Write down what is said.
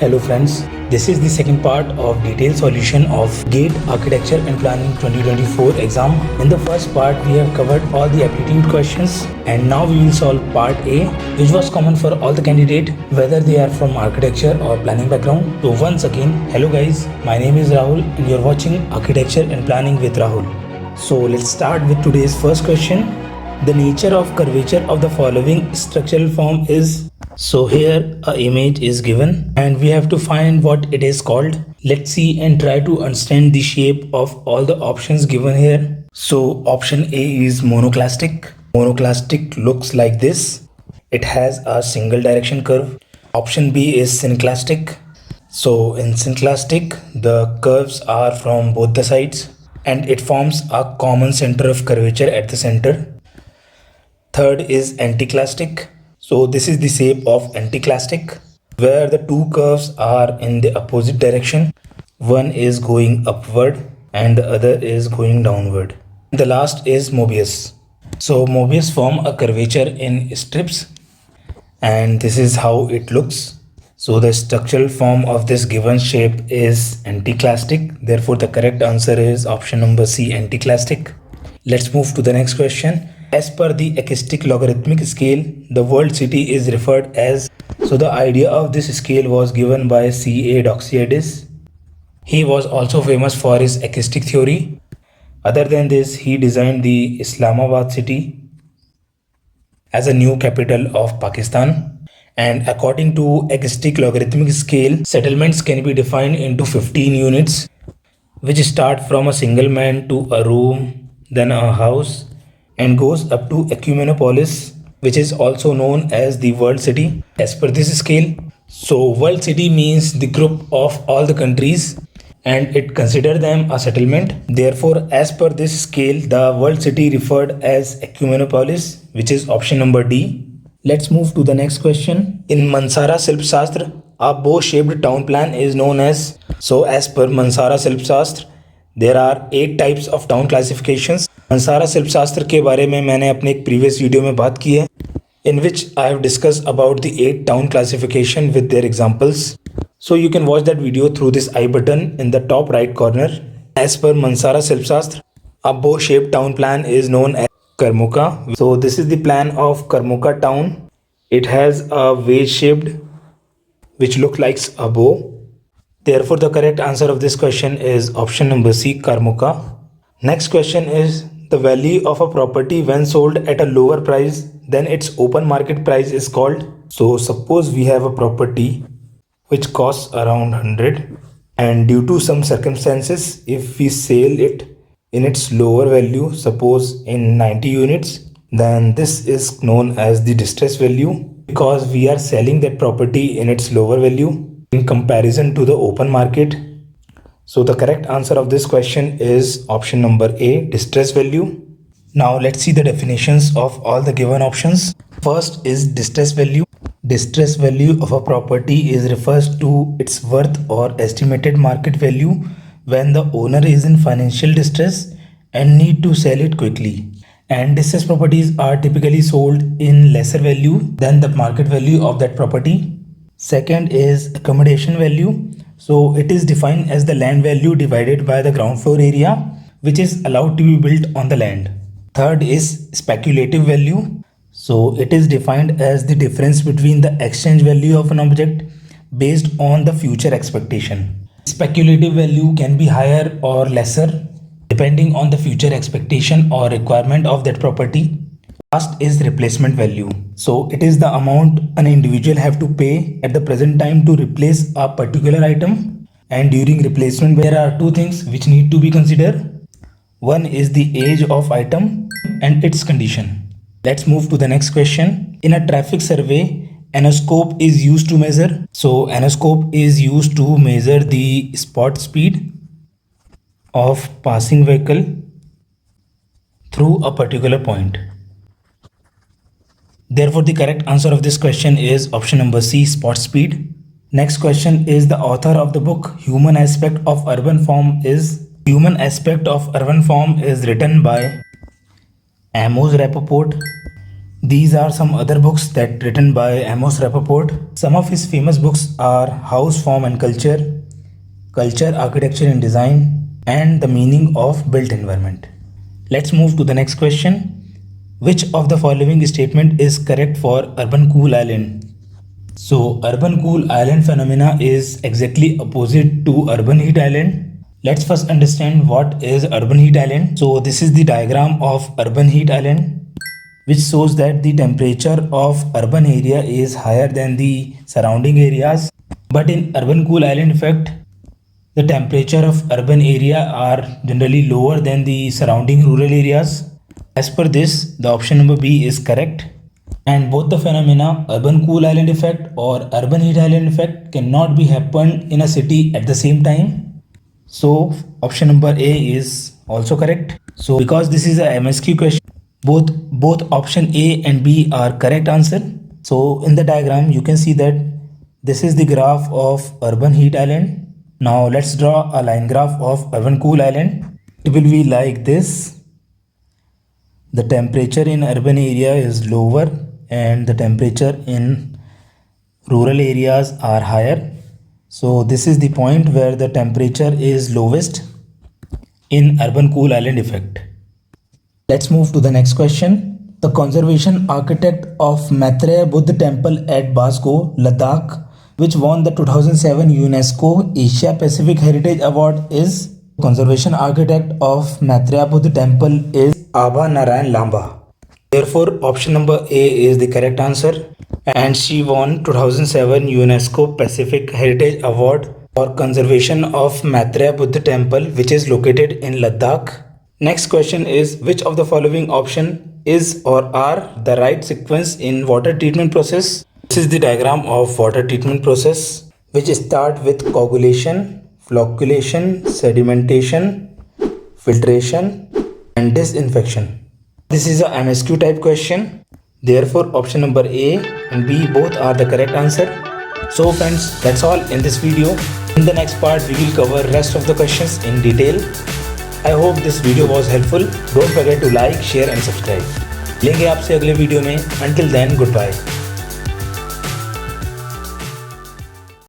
Hello friends, this is the second part of detailed solution of GATE Architecture and Planning 2024 exam. In the first part, we have covered all the aptitude questions and now we will solve part A, which was common for all the candidates, whether they are from architecture or planning background. So once again, hello guys, my name is Rahul and you're watching Architecture and Planning with Rahul. So let's start with today's first question. The nature of curvature of the following structural form is. So here a image is given and we have to find what it is called. Let's see and try to understand the shape of all the options given here. So option A is monoclastic. Monoclastic looks like this. It has a single direction curve. Option B is synclastic. So in synclastic, the curves are from both the sides and it forms a common center of curvature at the center. Third is anticlastic. So this is the shape of anticlastic, where the two curves are in the opposite direction. One is going upward and the other is going downward. The last is Mobius. So Mobius form a curvature in strips and this is how it looks. So the structural form of this given shape is anticlastic. Therefore the correct answer is option number C, anticlastic. Let's move to the next question. As per the acoustic logarithmic scale, the world city is referred as. So the idea of this scale was given by C.A. Doxiadis. He was also famous for his acoustic theory. Other than this, he designed the Islamabad city as a new capital of Pakistan. And according to acoustic logarithmic scale, settlements can be defined into 15 units, which start from a single man to a room, then a house, and goes up to Ecumenopolis, which is also known as the world city as per this scale. So world city means the group of all the countries and it consider them a settlement. Therefore, as per this scale, the world city referred as Ecumenopolis, which is option number D. Let's move to the next question. In Mansara Shilp Shastra, a bow-shaped town plan is known as. So as per Mansara Shilp Shastra, there are 8 types of town classifications. Mansara शिल्प शास्त्र के बारे में मैंने अपने एक previous video में बात की है, in which I have discussed about the 8 town classification with their examples. So you can watch that video through this I button in the top right corner. As per Mansara Shilp Shastra, a bow-shaped town plan is known as Karmuka. So this is the plan of Karmuka town. It has a wedge-shaped which looks like a bow. Therefore, the correct answer of this question is option number C, Karmuka. Next question is the value of a property when sold at a lower price than its open market price is called. So suppose we have a property which costs around 100 and due to some circumstances, if we sell it in its lower value, suppose in 90 units, then this is known as the distress value because we are selling that property in its lower value in comparison to the open market. So the correct answer of this question is option number A, distress value. Now let's see the definitions of all the given options. First is distress value. Distress value of a property is refers to its worth or estimated market value when the owner is in financial distress and need to sell it quickly. And distressed properties are typically sold in lesser value than the market value of that property. Second is accommodation value. So it is defined as the land value divided by the ground floor area which is allowed to be built on the land. Third is speculative value. So it is defined as the difference between the exchange value of an object based on the future expectation. Speculative value can be higher or lesser depending on the future expectation or requirement of that property. Last is replacement value. So it is the amount an individual have to pay at the present time to replace a particular item. And during replacement, there are 2 things which need to be considered. One is the age of item and its condition. Let's move to the next question. In a traffic survey, anoscope is used to measure. So anoscope is used to measure the spot speed of passing vehicle through a particular point. Therefore, the correct answer of this question is option number C, spot speed. Next question is the author of the book Human Aspect of Urban Form is. Human Aspect of Urban Form is written by Amos Rappaport, These are some other books that written by Amos Rappaport. Some of his famous books are House, Form and Culture, Culture, Architecture and Design, and The Meaning of Built Environment. Let's move to the next question. Which of the following statement is correct for urban cool island? So urban cool island phenomena is exactly opposite to urban heat island. Let's first understand what is urban heat island. So this is the diagram of urban heat island, which shows that the temperature of urban area is higher than the surrounding areas. But in urban cool island effect, the temperature of urban area are generally lower than the surrounding rural areas. As per this, the option number B is correct. And both the phenomena, urban cool island effect or urban heat island effect, cannot be happened in a city at the same time. So option number A is also correct. So because this is a MSQ question, both option A and B are correct answer. So in the diagram you can see that this is the graph of urban heat island. Now let's draw a line graph of urban cool island. It will be like this. The temperature in urban area is lower and the temperature in rural areas are higher. So this is the point where the temperature is lowest in urban cool island effect. Let's move to the next question. The conservation architect of Maitreya Buddha Temple at Basko, Ladakh, which won the 2007 UNESCO Asia Pacific Heritage Award is? Conservation architect of Maitreya Buddha Temple is Abha Narayan Lamba. Therefore, option number A is the correct answer, and she won 2007 UNESCO Pacific Heritage Award for conservation of Maitreya Buddha Temple, which is located in Ladakh. Next question is, which of the following option is or are the right sequence in water treatment process? This is the diagram of water treatment process, which start with coagulation, flocculation, sedimentation, filtration and disinfection. This is a MSQ type question. Therefore option number A and B both are the correct answer. So friends, that's all in this video. In the next part we will cover rest of the questions in detail. I hope this video was helpful. Don't forget to like, share and subscribe. लेंगे आपसे अगले video में. Until then, goodbye.